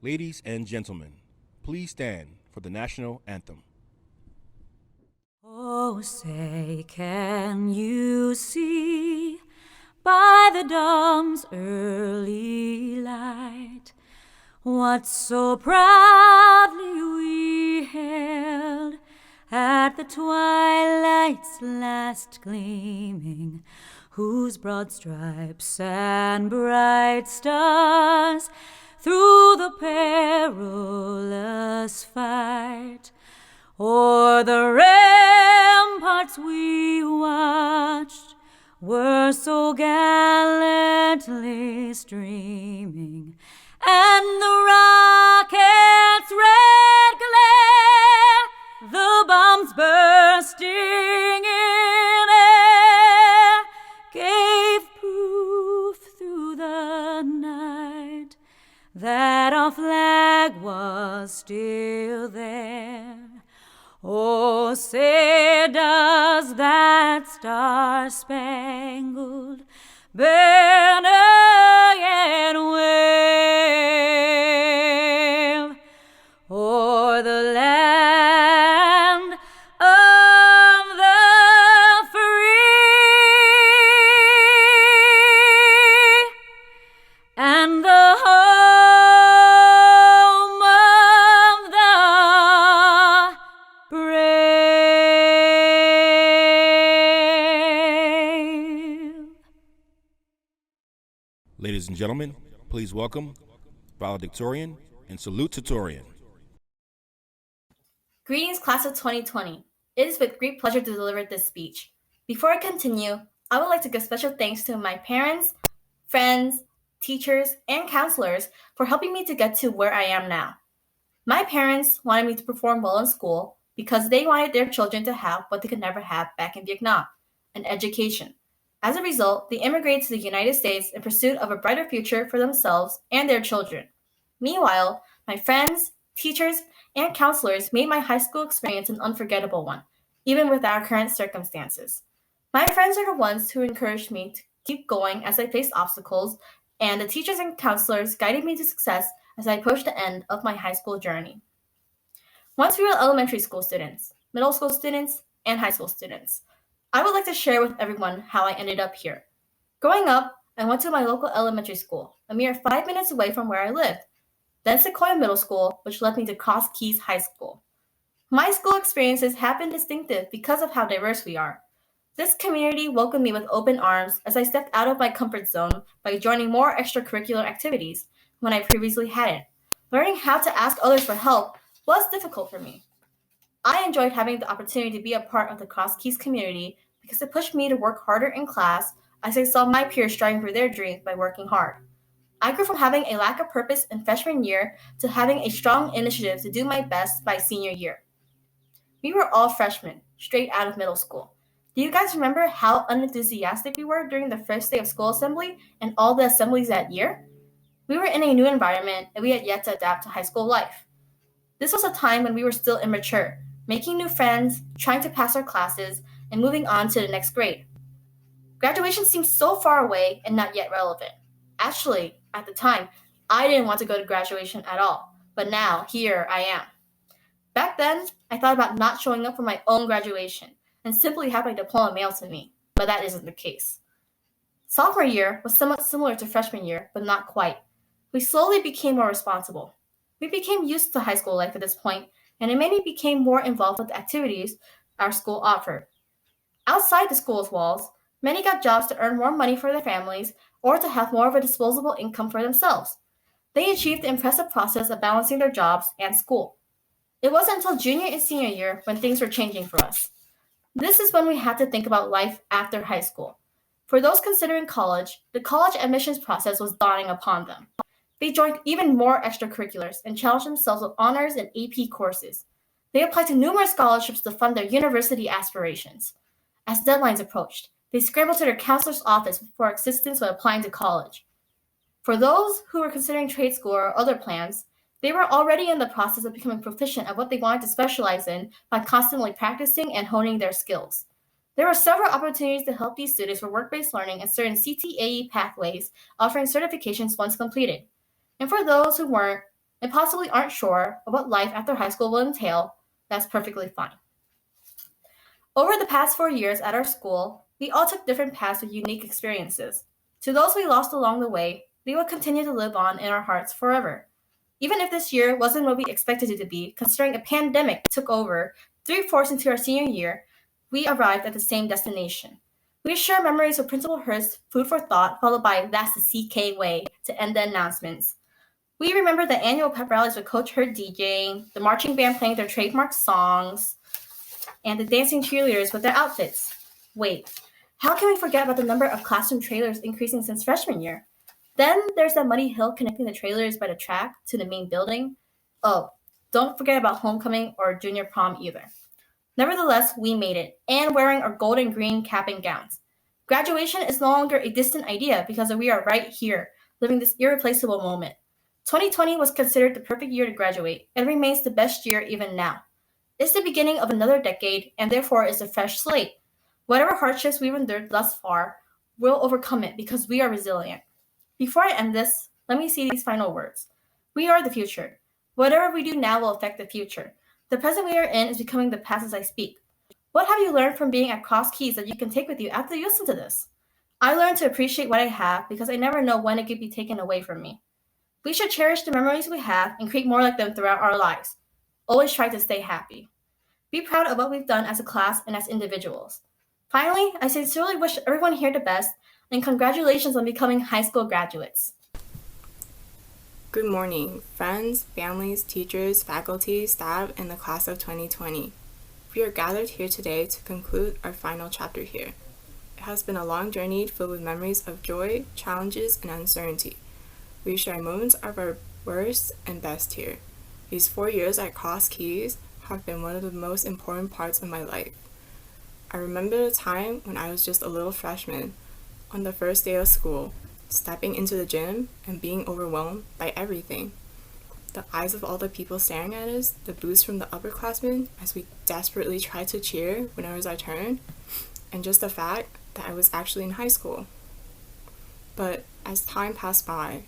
Ladies and gentlemen, please stand for the national anthem. Oh, say, can you see by the dawn's early light what so proudly we hailed at the twilight's last gleaming, whose broad stripes and bright stars through the perilous fight o'er the ramparts we watched were so gallantly streaming, and the rocket's red glare, the bombs bursting in air, gave proof through the night that our flag was still there. Oh, say does that star-spangled banner yet wave o'er the land of the free and the home of the brave? Ladies and gentlemen, please welcome valedictorian and salutatorian. Greetings, class of 2020. It is with great pleasure to deliver this speech. Before I continue, I would like to give special thanks to my parents, friends, teachers, and counselors for helping me to get to where I am now. My parents wanted me to perform well in school because they wanted their children to have what they could never have back in Vietnam, an education. As a result, they immigrated to the United States in pursuit of a brighter future for themselves and their children. Meanwhile, my friends, teachers, and counselors made my high school experience an unforgettable one, even with our current circumstances. My friends are the ones who encouraged me to keep going as I faced obstacles, and the teachers and counselors guided me to success as I approached the end of my high school journey. Once we were elementary school students, middle school students, and high school students, I would like to share with everyone how I ended up here. Growing up, I went to my local elementary school, a mere 5 minutes away from where I lived, then Sequoia Middle School, which led me to Cross Keys High School. My school experiences have been distinctive because of how diverse we are. This community welcomed me with open arms as I stepped out of my comfort zone by joining more extracurricular activities when I previously hadn't. Learning how to ask others for help was difficult for me. I enjoyed having the opportunity to be a part of the Cross Keys community because it pushed me to work harder in class as I saw my peers striving for their dreams by working hard. I grew from having a lack of purpose in freshman year to having a strong initiative to do my best by senior year. We were all freshmen, straight out of middle school. Do you guys remember how unenthusiastic we were during the first day of school assembly and all the assemblies that year? We were in a new environment and we had yet to adapt to high school life. This was a time when we were still immature, making new friends, trying to pass our classes, and moving on to the next grade. Graduation seemed so far away and not yet relevant. Actually, at the time, I didn't want to go to graduation at all, but now here I am. Back then, I thought about not showing up for my own graduation and simply have my diploma mailed to me, but that isn't the case. Sophomore year was somewhat similar to freshman year, but not quite. We slowly became more responsible. We became used to high school life at this point, and many became more involved with the activities our school offered. Outside the school's walls, many got jobs to earn more money for their families or to have more of a disposable income for themselves. They achieved the impressive process of balancing their jobs and school. It wasn't until junior and senior year when things were changing for us. This is when we had to think about life after high school. For those considering college, the college admissions process was dawning upon them. They joined even more extracurriculars and challenged themselves with honors and AP courses. They applied to numerous scholarships to fund their university aspirations. As deadlines approached, they scrambled to their counselor's office for assistance when applying to college. For those who were considering trade school or other plans, they were already in the process of becoming proficient at what they wanted to specialize in by constantly practicing and honing their skills. There were several opportunities to help these students for work-based learning and certain CTAE pathways offering certifications once completed. And for those who weren't, and possibly aren't sure of what life after high school will entail, that's perfectly fine. Over the past 4 years at our school, we all took different paths with unique experiences. To those we lost along the way, they will continue to live on in our hearts forever. Even if this year wasn't what we expected it to be, considering a pandemic took over 3/4 into our senior year, we arrived at the same destination. We share memories of Principal Hurst's food for thought, followed by "That's the CK way" to end the announcements. We remember the annual pep rallies with Coach Hurd DJing, the marching band playing their trademark songs, and the dancing cheerleaders with their outfits. Wait, how can we forget about the number of classroom trailers increasing since freshman year? Then there's that muddy hill connecting the trailers by the track to the main building. Oh, don't forget about homecoming or junior prom either. Nevertheless, we made it, and wearing our gold and green cap and gowns. Graduation is no longer a distant idea because we are right here, living this irreplaceable moment. 2020 was considered the perfect year to graduate, and remains the best year even now. It's the beginning of another decade, and therefore is a fresh slate. Whatever hardships we've endured thus far, we'll overcome it because we are resilient. Before I end this, let me say these final words. We are the future. Whatever we do now will affect the future. The present we are in is becoming the past as I speak. What have you learned from being at Cross Keys that you can take with you after you listen to this? I learned to appreciate what I have because I never know when it could be taken away from me. We should cherish the memories we have and create more like them throughout our lives. Always try to stay happy. Be proud of what we've done as a class and as individuals. Finally, I sincerely wish everyone here the best, and congratulations on becoming high school graduates. Good morning, friends, families, teachers, faculty, staff, and the class of 2020. We are gathered here today to conclude our final chapter here. It has been a long journey filled with memories of joy, challenges, and uncertainty. We share moments of our worst and best here. These 4 years at Cross Keys have been one of the most important parts of my life. I remember the time when I was just a little freshman, on the first day of school, stepping into the gym and being overwhelmed by everything. The eyes of all the people staring at us, the boos from the upperclassmen as we desperately tried to cheer when it was our turn, and just the fact that I was actually in high school. But as time passed by,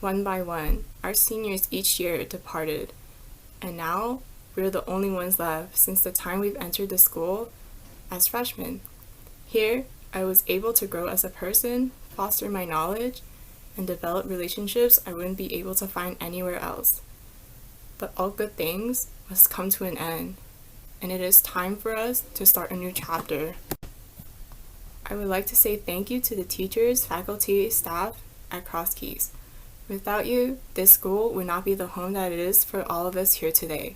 one by one, our seniors each year departed, and now we're the only ones left since the time we've entered the school as freshmen. Here, I was able to grow as a person, foster my knowledge, and develop relationships I wouldn't be able to find anywhere else. But all good things must come to an end, and it is time for us to start a new chapter. I would like to say thank you to the teachers, faculty, staff at Cross Keys. Without you, this school would not be the home that it is for all of us here today.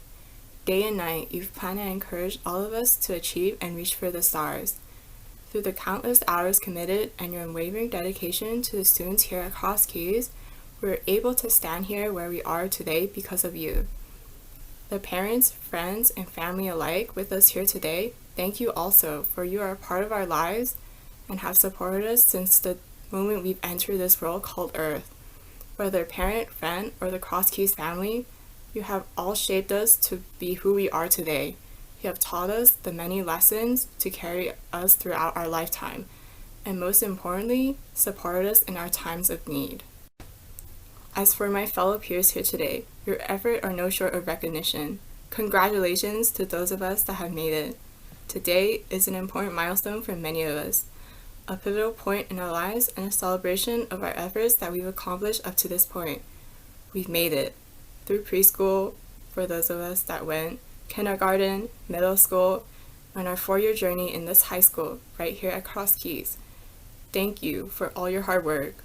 Day and night, you've planned and encouraged all of us to achieve and reach for the stars. Through the countless hours committed and your unwavering dedication to the students here at Cross Keys, we're able to stand here where we are today because of you. The parents, friends, and family alike with us here today, thank you also, for you are a part of our lives and have supported us since the moment we've entered this world called Earth. Whether parent, friend, or the Cross Keys family, you have all shaped us to be who we are today. You have taught us the many lessons to carry us throughout our lifetime, and most importantly, supported us in our times of need. As for my fellow peers here today, your efforts are no short of recognition. Congratulations to those of us that have made it. Today is an important milestone for many of us, a pivotal point in our lives and a celebration of our efforts that we've accomplished up to this point. We've made it. Through preschool, for those of us that went, kindergarten, middle school, and our 4-year journey in this high school right here at Cross Keys. Thank you for all your hard work,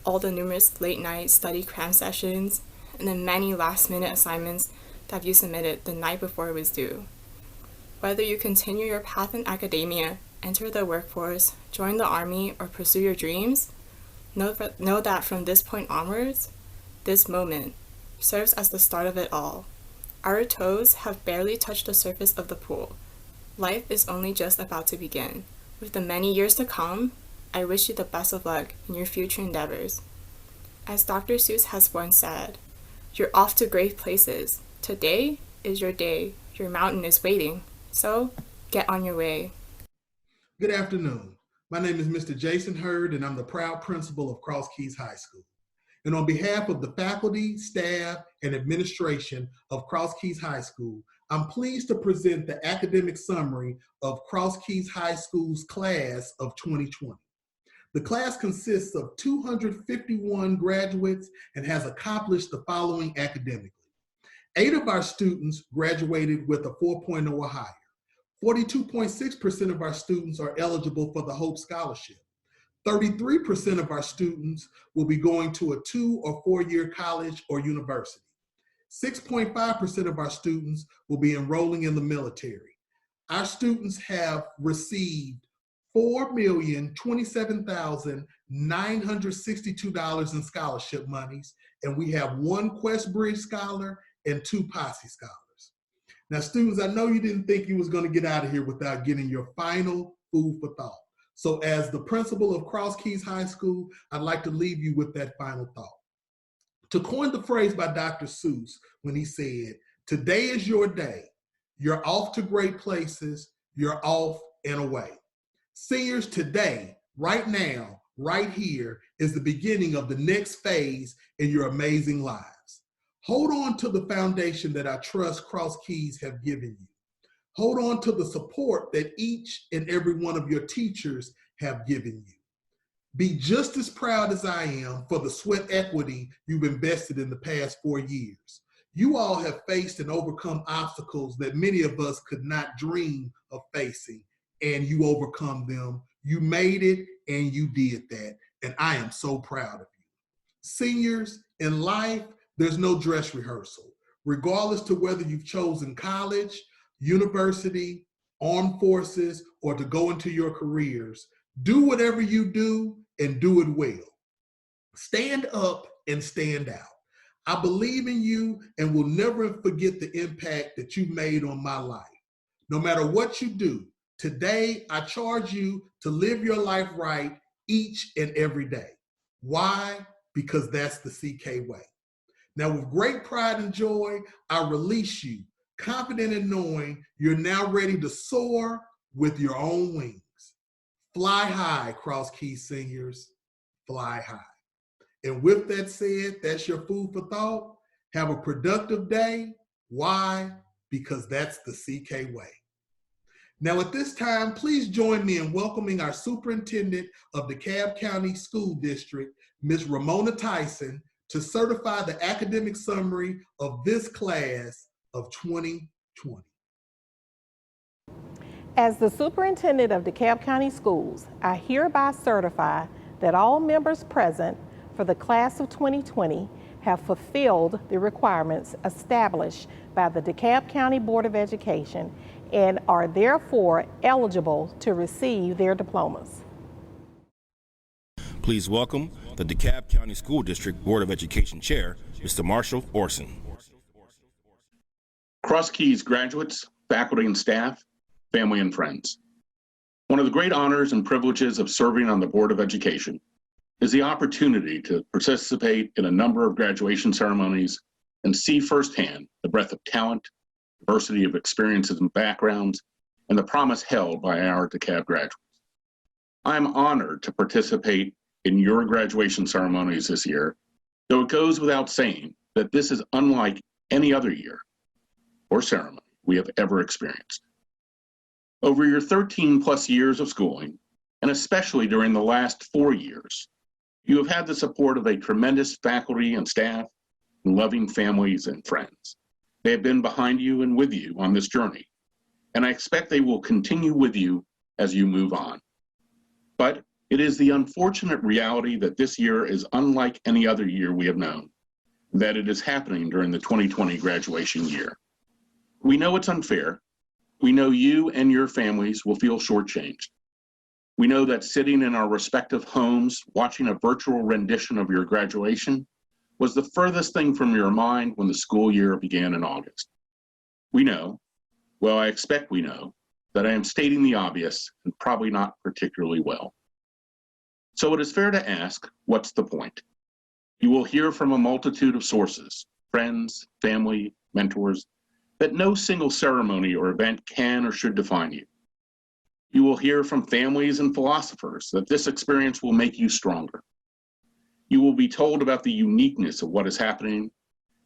all the numerous late night study cram sessions, and the many last minute assignments that you submitted the night before it was due. Whether you continue your path in academia, enter the workforce, join the army, or pursue your dreams, know that from this point onwards, this moment serves as the start of it all. Our toes have barely touched the surface of the pool. Life is only just about to begin. With the many years to come, I wish you the best of luck in your future endeavors. As Dr. Seuss has once said, you're off to great places. Today is your day. Your mountain is waiting. So, get on your way. Good afternoon. My name is Mr. Jason Hurd, and I'm the proud principal of Cross Keys High School. And on behalf of the faculty, staff, and administration of Cross Keys High School, I'm pleased to present the academic summary of Cross Keys High School's class of 2020. The class consists of 251 graduates and has accomplished the following academically. 8 of our students graduated with a 4.0 or higher. 42.6% of our students are eligible for the Hope Scholarship. 33% of our students will be going to a 2 or 4-year college or university. 6.5% of our students will be enrolling in the military. Our students have received $4,027,962 in scholarship monies, and we have 1 QuestBridge Scholar and 2 Posse Scholars. Now, students, I know you didn't think you was going to get out of here without getting your final food for thought. So as the principal of Cross Keys High School, I'd like to leave you with that final thought. To coin the phrase by Dr. Seuss when he said, "Today is your day. You're off to great places. You're off and away." Seniors, today, right now, right here, is the beginning of the next phase in your amazing lives. Hold on to the foundation that I trust Cross Keys have given you. Hold on to the support that each and every one of your teachers have given you. Be just as proud as I am for the sweat equity you've invested in the past 4 years. You all have faced and overcome obstacles that many of us could not dream of facing, and you overcome them. You made it and you did that, and I am so proud of you. Seniors, in life, there's no dress rehearsal. Regardless to whether you've chosen college, university, armed forces, or to go into your careers, do whatever you do and do it well. Stand up and stand out. I believe in you and will never forget the impact that you made on my life. No matter what you do, today I charge you to live your life right each and every day. Why? Because that's the CK way. Now, with great pride and joy, I release you, confident in knowing you're now ready to soar with your own wings. Fly high, Cross Keys seniors, fly high. And with that said, that's your food for thought. Have a productive day. Why? Because that's the CK way. Now at this time, please join me in welcoming our Superintendent of DeKalb County School District, Ms. Ramona Tyson, to certify the academic summary of this class of 2020. As the Superintendent of DeKalb County Schools, I hereby certify that all members present for the class of 2020 have fulfilled the requirements established by the DeKalb County Board of Education and are therefore eligible to receive their diplomas. Please welcome the DeKalb County School District Board of Education Chair, Mr. Marshall Orson. Cross Keys graduates, faculty and staff, family and friends. One of the great honors and privileges of serving on the Board of Education is the opportunity to participate in a number of graduation ceremonies and see firsthand the breadth of talent, diversity of experiences and backgrounds, and the promise held by our DeKalb graduates. I'm honored to participate in your graduation ceremonies this year, though it goes without saying that this is unlike any other year or ceremony we have ever experienced. Over your 13 plus years of schooling, and especially during the last 4 years, you have had the support of a tremendous faculty and staff, and loving families and friends. They have been behind you and with you on this journey, and I expect they will continue with you as you move on. But it is the unfortunate reality that this year is unlike any other year we have known, that it is happening during the 2020 graduation year. We know it's unfair. We know you and your families will feel shortchanged. We know that sitting in our respective homes, watching a virtual rendition of your graduation was the furthest thing from your mind when the school year began in August. We know, well, I expect we know, that I am stating the obvious and probably not particularly well. So it is fair to ask, what's the point? You will hear from a multitude of sources, friends, family, mentors, that no single ceremony or event can or should define you. You will hear from families and philosophers that this experience will make you stronger. You will be told about the uniqueness of what is happening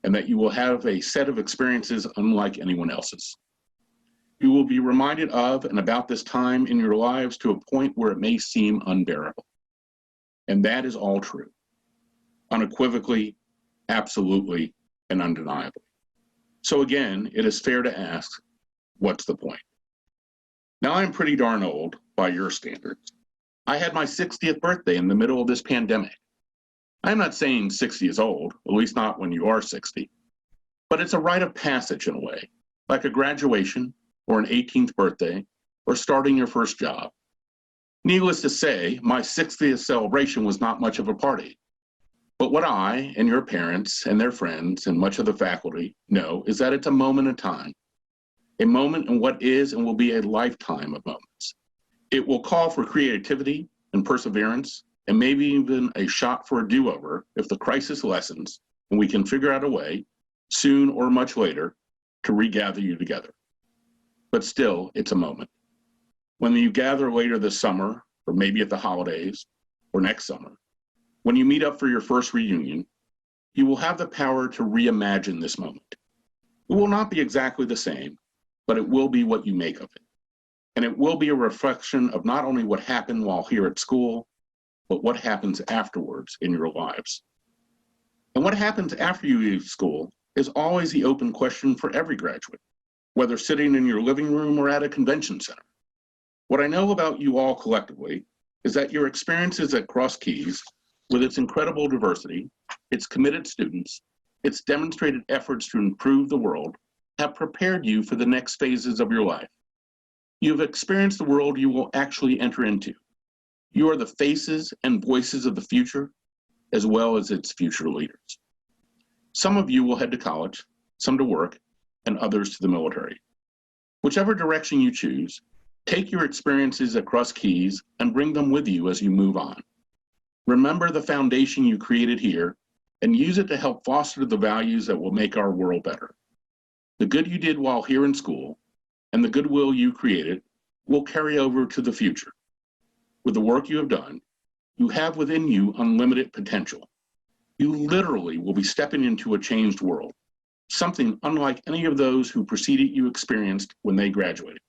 and that you will have a set of experiences unlike anyone else's. You will be reminded of and about this time in your lives to a point where it may seem unbearable. And that is all true, unequivocally, absolutely, and undeniably. So again, it is fair to ask, what's the point? Now I'm pretty darn old by your standards. I had my 60th birthday in the middle of this pandemic. I'm not saying 60 is old, at least not when you are 60, but it's a rite of passage in a way, like a graduation or an 18th birthday or starting your first job. Needless to say, my 60th celebration was not much of a party. But what I and your parents and their friends and much of the faculty know is that it's a moment in time, a moment in what is and will be a lifetime of moments. It will call for creativity and perseverance, and maybe even a shot for a do-over if the crisis lessens and we can figure out a way, soon or much later, to regather you together. But still, it's a moment. When you gather later this summer, or maybe at the holidays, or next summer, when you meet up for your first reunion, you will have the power to reimagine this moment. It will not be exactly the same, but it will be what you make of it. And it will be a reflection of not only what happened while here at school, but what happens afterwards in your lives. And what happens after you leave school is always the open question for every graduate, whether sitting in your living room or at a convention center. What I know about you all collectively is that your experiences at Cross Keys, with its incredible diversity, its committed students, its demonstrated efforts to improve the world, have prepared you for the next phases of your life. You have experienced the world you will actually enter into. You are the faces and voices of the future, as well as its future leaders. Some of you will head to college, some to work, and others to the military. Whichever direction you choose, take your experiences at Cross Keys and bring them with you as you move on. Remember the foundation you created here and use it to help foster the values that will make our world better. The good you did while here in school and the goodwill you created will carry over to the future. With the work you have done, you have within you unlimited potential. You literally will be stepping into a changed world, something unlike any of those who preceded you experienced when they graduated.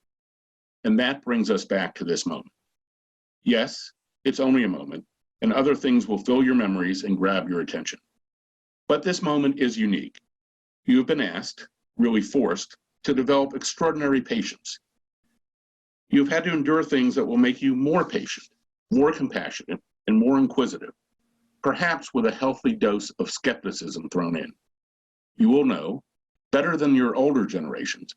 And that brings us back to this moment. Yes, it's only a moment, and other things will fill your memories and grab your attention. But this moment is unique. You have been asked, really forced, to develop extraordinary patience. You've had to endure things that will make you more patient, more compassionate, and more inquisitive, perhaps with a healthy dose of skepticism thrown in. You will know, better than your older generations,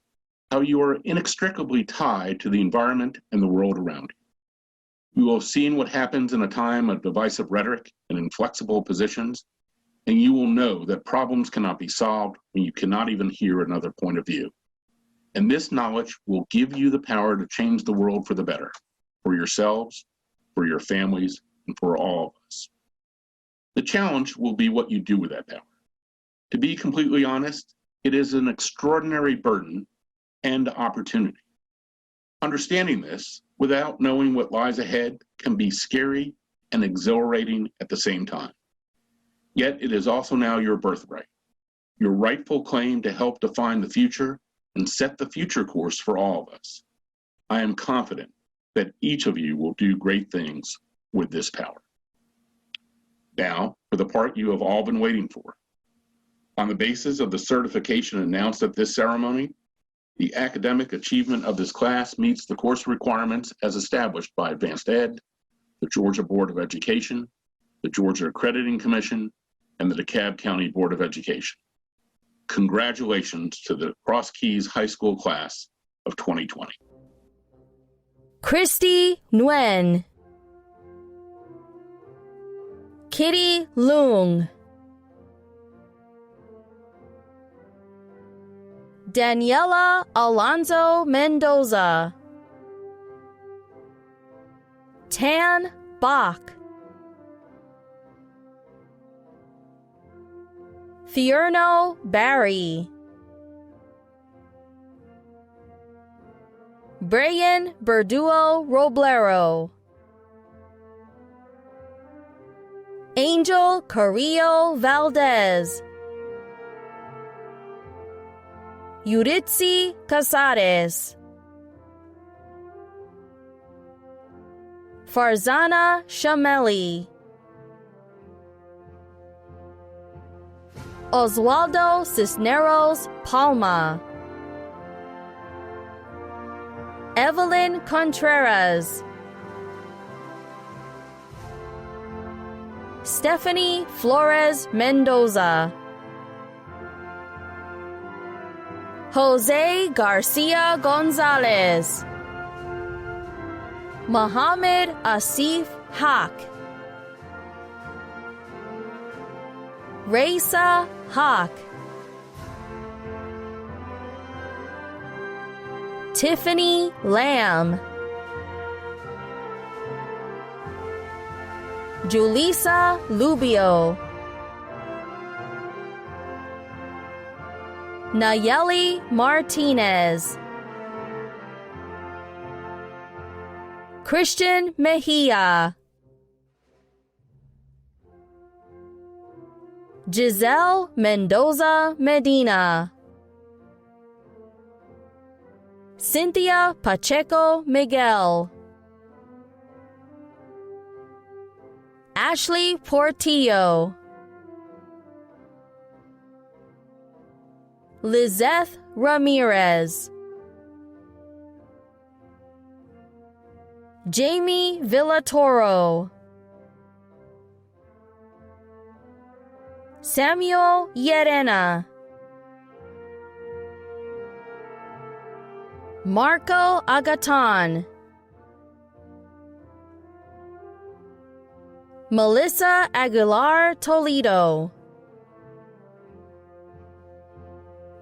how you are inextricably tied to the environment and the world around you. You will have seen what happens in a time of divisive rhetoric and inflexible positions, and you will know that problems cannot be solved when you cannot even hear another point of view. And this knowledge will give you the power to change the world for the better, for yourselves, for your families, and for all of us. The challenge will be what you do with that power. To be completely honest, it is an extraordinary burden and opportunity. Understanding this, without knowing what lies ahead, can be scary and exhilarating at the same time. Yet it is also now your birthright, your rightful claim to help define the future and set the future course for all of us. I am confident that each of you will do great things with this power. Now, for the part you have all been waiting for. On the basis of the certification announced at this ceremony, the academic achievement of this class meets the course requirements as established by Advanced Ed, the Georgia Board of Education, the Georgia Accrediting Commission, and the DeKalb County Board of Education. Congratulations to the Cross Keys High School class of 2020. Christy Nguyen, Kitty Leung, Daniela Alonzo Mendoza, Tan Bach, Fierno Barry, Brian Berduo Roblero, Angel Carrillo Valdez, Yuritsi Casares, Farzana Shameli, Oswaldo Cisneros Palma, Evelyn Contreras, Stephanie Flores Mendoza, Jose Garcia Gonzalez, Mohammed Asif Haq, Raisa Haq, Tiffany Lamb, Julissa Lubio, Nayeli Martinez, Christian Mejia, Giselle Mendoza Medina, Cynthia Pacheco Miguel, Ashley Portillo, Lizeth Ramirez, Jamie Villatoro, Samuel Llerena, Marco Agatan, Melissa Aguilar Toledo,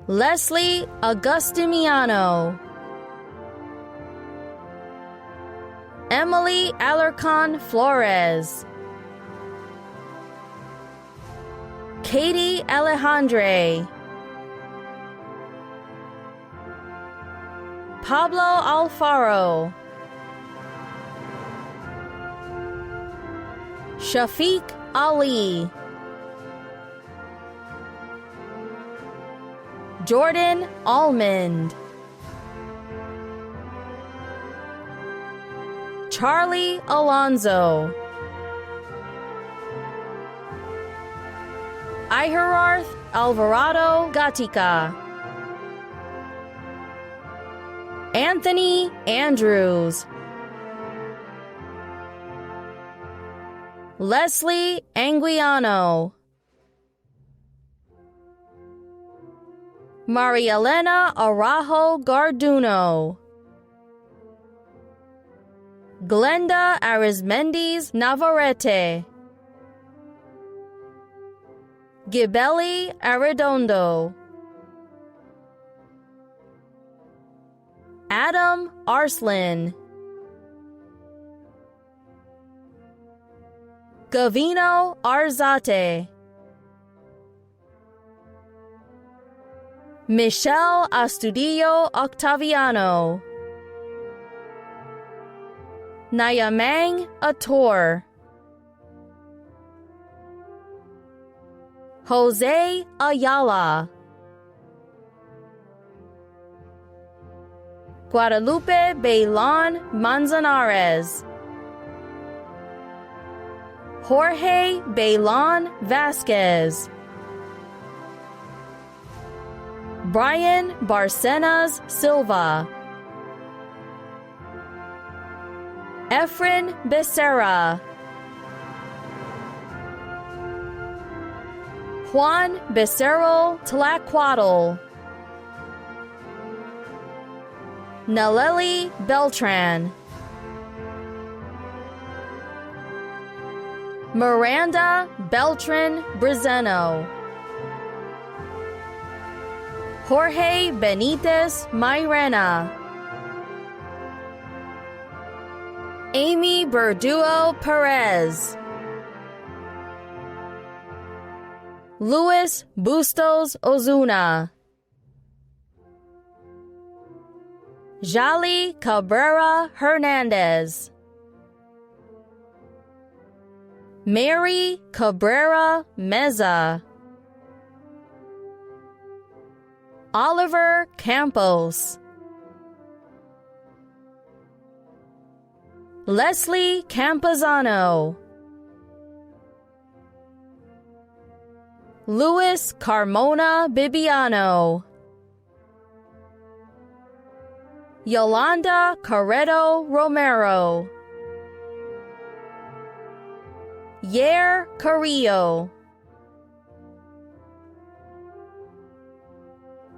Leslie Augustiniano, Emily Alarcon Flores, Katie Alejandre, Pablo Alfaro, Shafiq Ali, Jordan Almond, Charlie Alonzo, Iherarth Alvarado Gatica, Anthony Andrews, Leslie Anguiano, Marielena Arajo Garduno, Glenda Arizmendiz Navarrete, Gibeli Arredondo, Adam Arslan, Gavino Arzate, Michelle Astudillo Octaviano, Nayamang Ator, Jose Ayala, Guadalupe Bailon Manzanares, Jorge Bailon Vasquez, Brian Barcenas Silva, Efren Becerra, Juan Becerro Tlacuatl, Naleli Beltran, Miranda Beltran Brizeno, Jorge Benitez Mairena, Amy Berduo Perez, Luis Bustos Ozuna, Jali Cabrera Hernandez, Mary Cabrera Meza, Oliver Campos, Leslie Campazano, Luis Carmona Bibiano, Yolanda Carreto Romero, Yair Carrillo,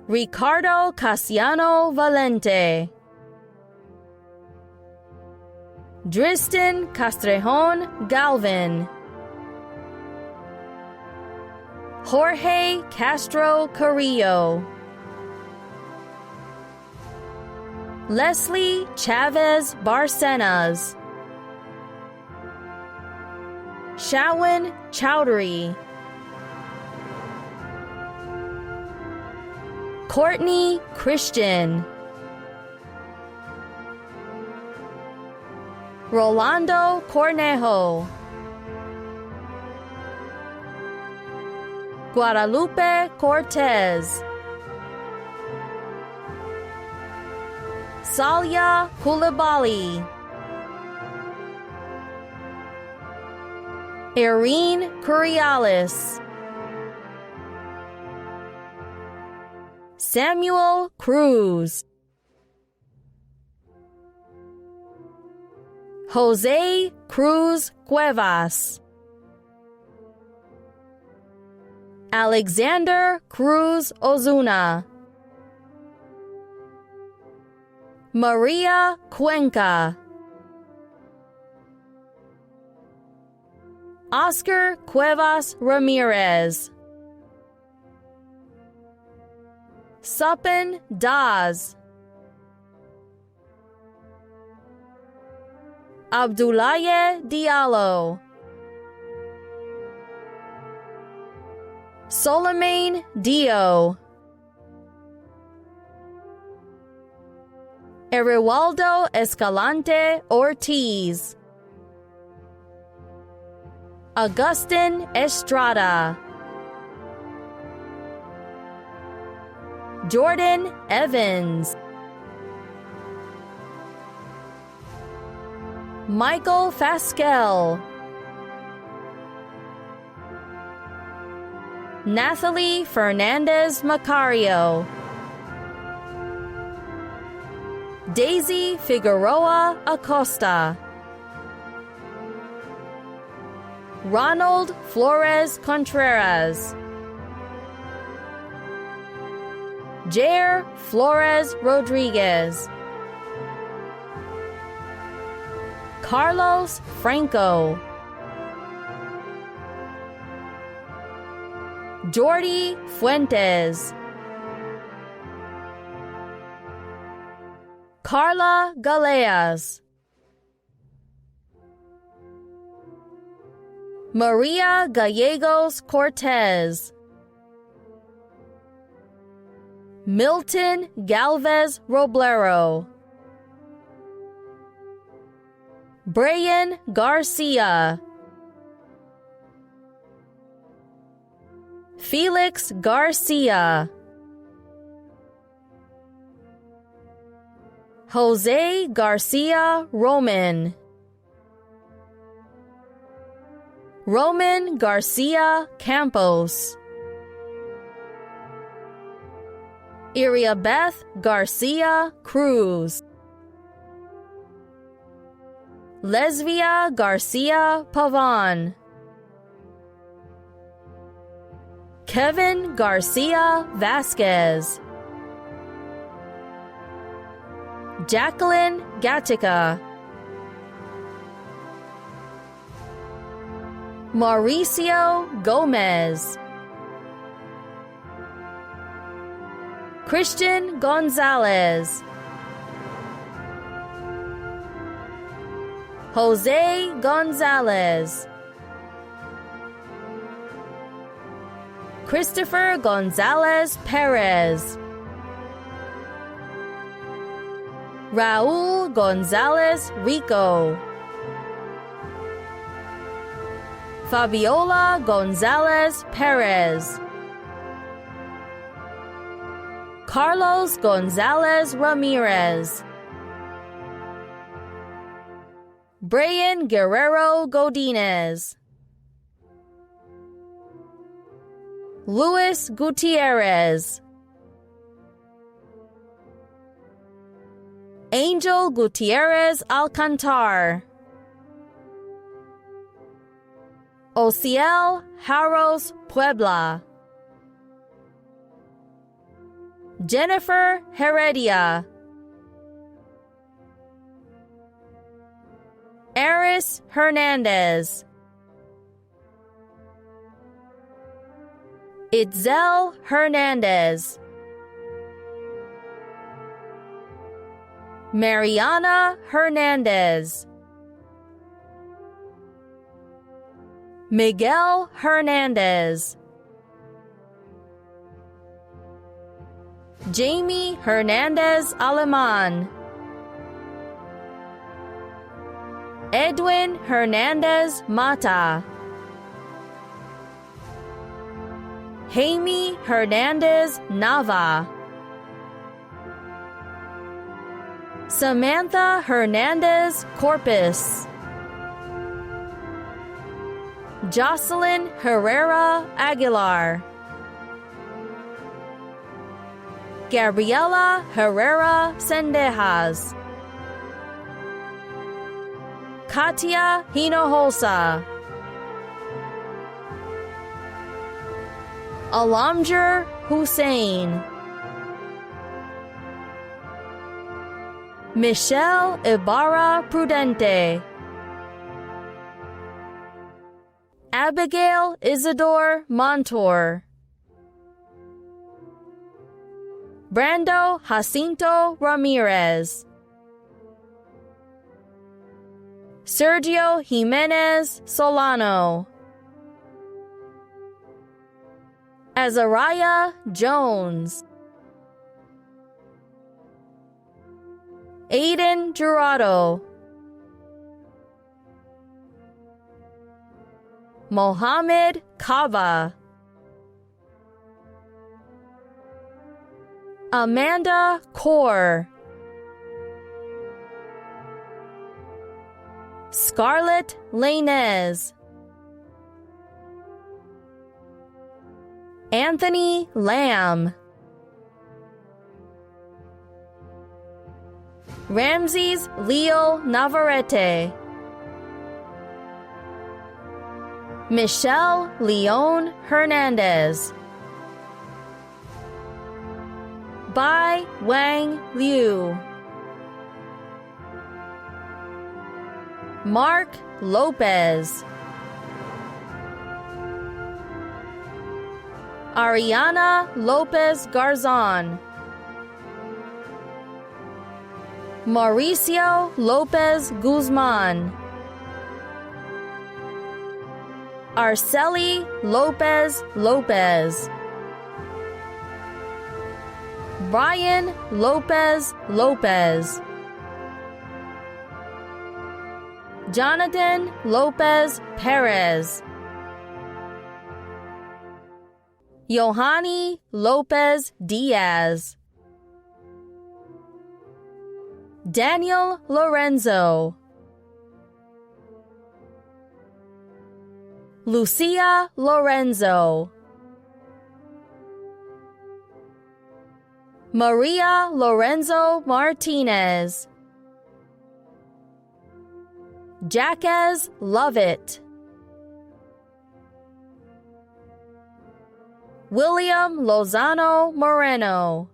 Ricardo Casiano Valente, Dristan Castrejon Galvin, Jorge Castro Carrillo, Leslie Chavez Barcenas, Shawan Chowdhury, Courtney Christian, Rolando Cornejo, Guadalupe Cortez, Salya Koulibaly, Irene Curialis, Samuel Cruz, Jose Cruz Cuevas, Alexander Cruz Ozuna, Maria Cuenca, Oscar Cuevas Ramirez, Suppan Daz, Abdoulaye Diallo, Solomane Dio, Eriwaldo Escalante Ortiz, Augustin Estrada, Jordan Evans, Michael Faskel, Nathalie Fernandez Macario, Daisy Figueroa Acosta, Ronald Flores Contreras, Jair Flores Rodriguez, Carlos Franco, Jordi Fuentes, Carla Galeas, Maria Gallegos Cortez, Milton Galvez Roblero, Brian Garcia, Felix Garcia, Jose Garcia Roman, Roman Garcia Campos, Iriabeth Garcia Cruz, Lesvia Garcia Pavan, Kevin Garcia Vasquez, Jacqueline Gatica, Mauricio Gomez, Christian Gonzalez, Jose Gonzalez, Christopher Gonzalez Perez, Raul Gonzalez Rico, Fabiola Gonzalez Perez. Carlos Gonzalez Ramirez. Brian Guerrero Godinez. Luis Gutierrez. Angel Gutierrez Alcantar. Ociel Harros Puebla. Jennifer Heredia. Eris Hernandez. Itzel Hernandez. Mariana Hernandez. Miguel Hernandez. Jamie Hernandez Aleman. Edwin Hernandez Mata. Jaime Hernandez Nava. Samantha Hernandez Corpus. Jocelyn Herrera Aguilar. Gabriela Herrera Sendejas. Katia Hinojosa. Alamjir Hussein. Michelle Ibarra Prudente. Abigail Isidore Montour. Brando Jacinto Ramirez. Sergio Jimenez Solano. Azariah Jones. Aiden Jurado. Mohammed Kava. Amanda Kaur. Scarlett Lainez. Anthony Lamb. Ramses Leo Navarrete. Michelle Leon Hernandez. Bai Wang Liu. Mark Lopez. Ariana Lopez Garzon. Mauricio Lopez Guzman. Arceli Lopez Lopez. Brian Lopez Lopez. Jonathan Lopez Perez. Yohani Lopez Diaz. Daniel Lorenzo. Lucia Lorenzo. Maria Lorenzo Martinez. Jacques Lovett. William Lozano Moreno.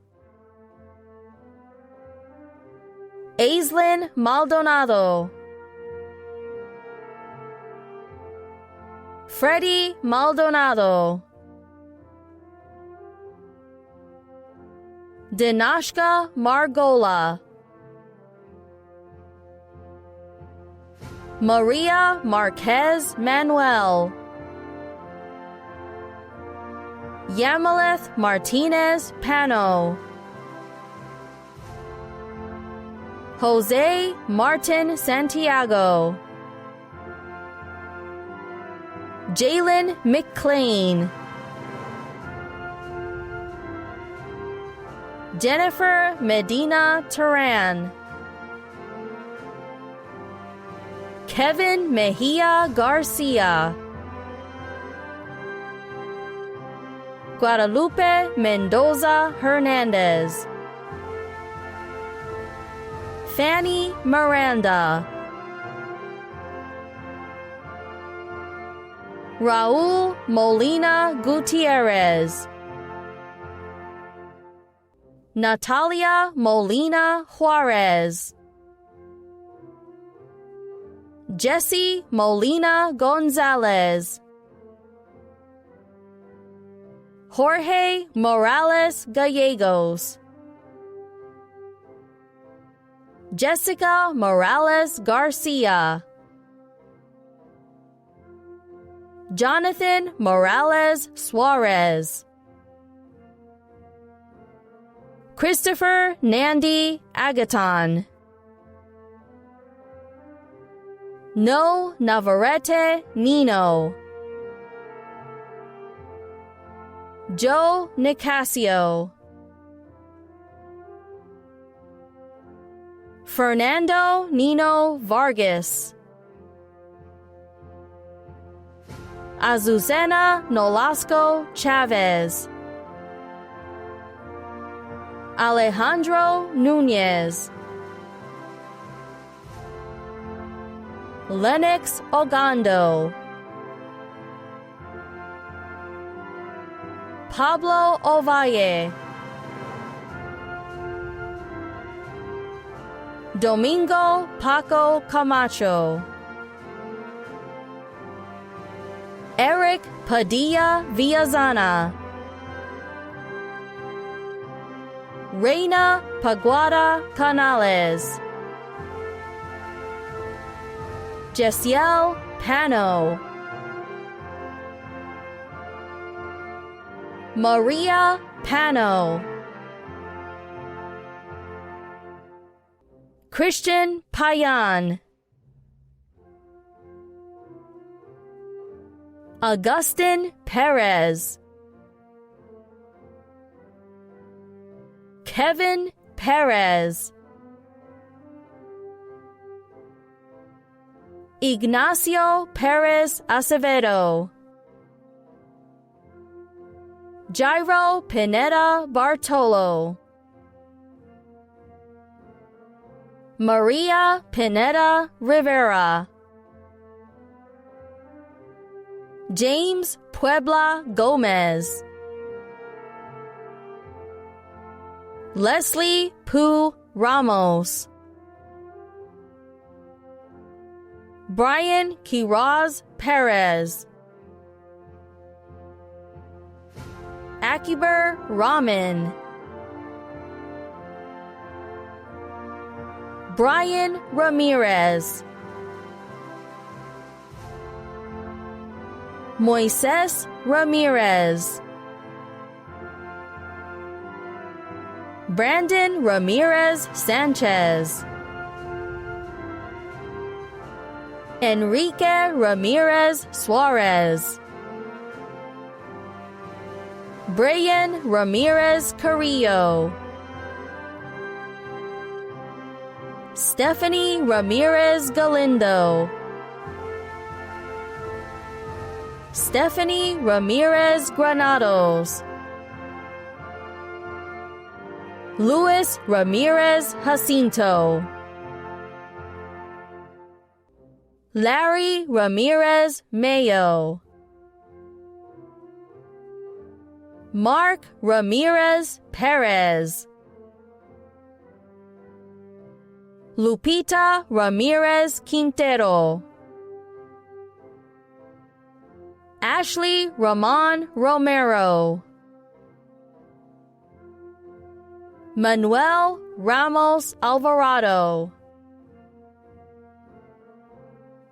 Aislinn Maldonado. Freddie Maldonado. Dinashka Margola. Maria Marquez Manuel. Yamaleth Martinez Pano. Jose Martin Santiago. Jalen McClain, Jennifer Medina Turan, Kevin Mejia Garcia, Guadalupe Mendoza Hernandez, Fanny Miranda, Raul Molina Gutierrez, Natalia Molina Juarez, Jesse Molina Gonzalez, Jorge Morales Gallegos, Jessica Morales Garcia, Jonathan Morales Suarez, Christopher Nandi Agaton, No Navarrete Nino, Joe Nicasio, Fernando Nino Vargas, Azucena Nolasco Chavez, Alejandro Nunez, Lennox Ogando, Pablo Ovalle, Domingo Paco Camacho, Eric Padilla Villazana, Reina Paguada Canales, Jesiel Pano, Maria Pano, Christian Payan, Augustin Perez, Kevin Perez, Ignacio Perez Acevedo, Jairo Pineda Bartolo, Maria Pineda Rivera, James Puebla Gomez, Leslie Poo Ramos, Brian Quiroz Perez, Akiber Rahman, Brian Ramirez, Moises Ramirez, Brandon Ramirez Sanchez, Enrique Ramirez Suarez, Brian Ramirez Carrillo, Stephanie Ramirez Galindo, Stephanie Ramirez Granados, Luis Ramirez Jacinto, Larry Ramirez Mayo, Mark Ramirez Perez, Lupita Ramirez Quintero, Ashley Ramon Romero, Manuel Ramos Alvarado,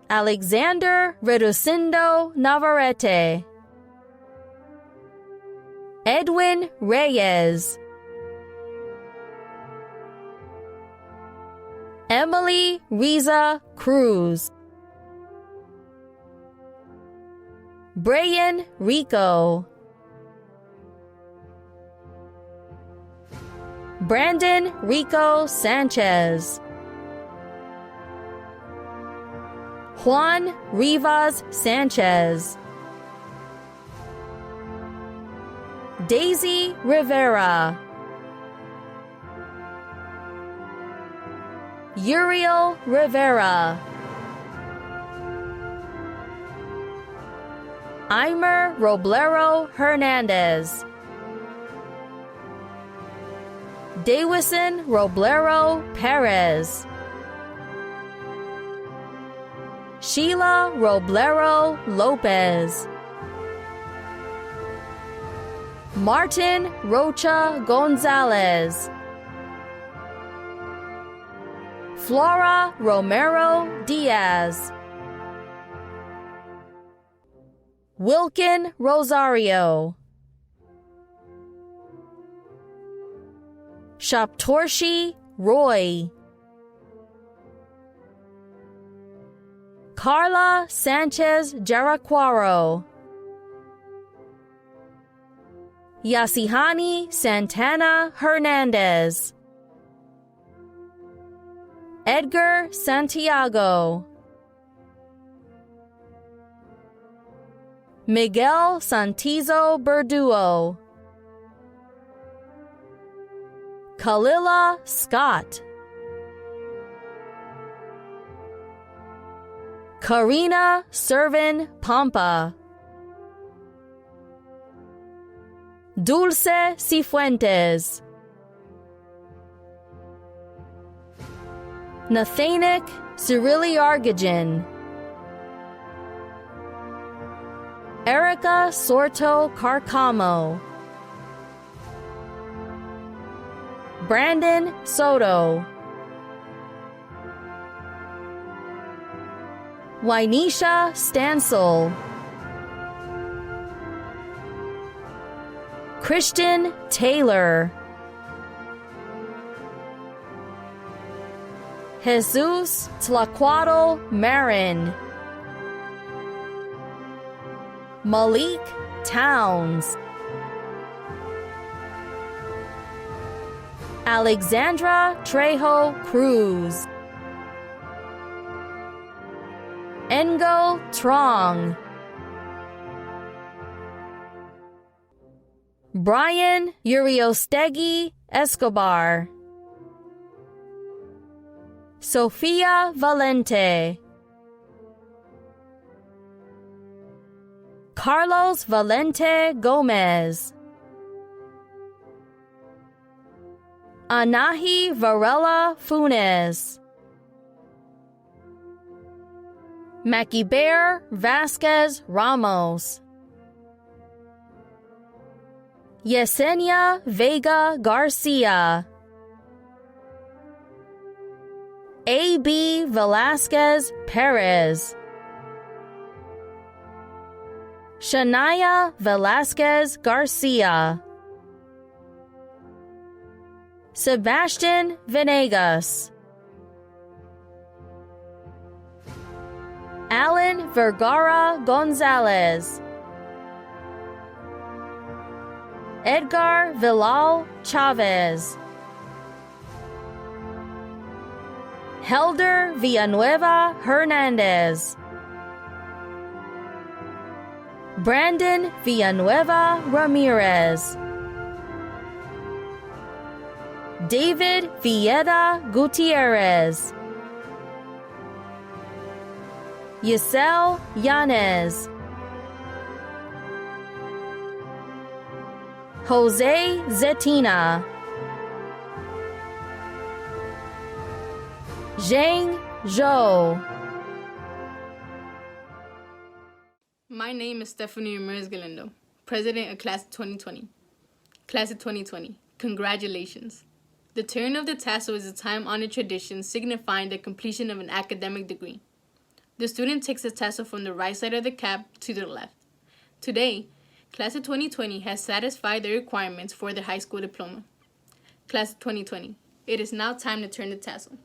Alexander Reducindo Navarrete, Edwin Reyes, Emily Riza Cruz, Brian Rico. Brandon Rico Sanchez. Juan Rivas Sanchez. Daisy Rivera. Uriel Rivera. Aimer Roblero Hernandez. Dawison Roblero Perez. Sheila Roblero Lopez. Martin Rocha Gonzalez. Flora Romero Diaz. Wilkin Rosario. Shaptorshi Roy. Carla Sanchez Jaraquaro. Yasihani Santana Hernandez. Edgar Santiago. Miguel Santizo Berduo. Kalila Scott. Karina Servin Pampa. Dulce Cifuentes. Nathanic Cyrilliargajan. Erica Sorto Carcamo. Brandon Soto. Wynisha Stansel. Christian Taylor. Jesus Tlacuatl Marin. Malik Towns. Alexandra Trejo Cruz. Engo Trong. Brian Uriostegui Escobar. Sofia Valente. Carlos Valente Gomez. Anahi Varela Funes. Maciber Vasquez Ramos. Yesenia Vega Garcia. A.B. Velasquez Perez. Shania Velasquez Garcia. Sebastian Venegas. Alan Vergara Gonzalez. Edgar Vilal Chavez. Helder Villanueva Hernandez. Brandon Villanueva Ramirez. David Villeda Gutierrez. Yesel Yanez. Jose Zetina. Zhang Zhou. My name is Stephanie Ramirez Galindo, President of Class of 2020. Class of 2020, congratulations. The turn of the tassel is a time-honored tradition signifying the completion of an academic degree. The student takes the tassel from the right side of the cap to the left. Today, Class of 2020 has satisfied the requirements for their high school diploma. Class of 2020, it is now time to turn the tassel.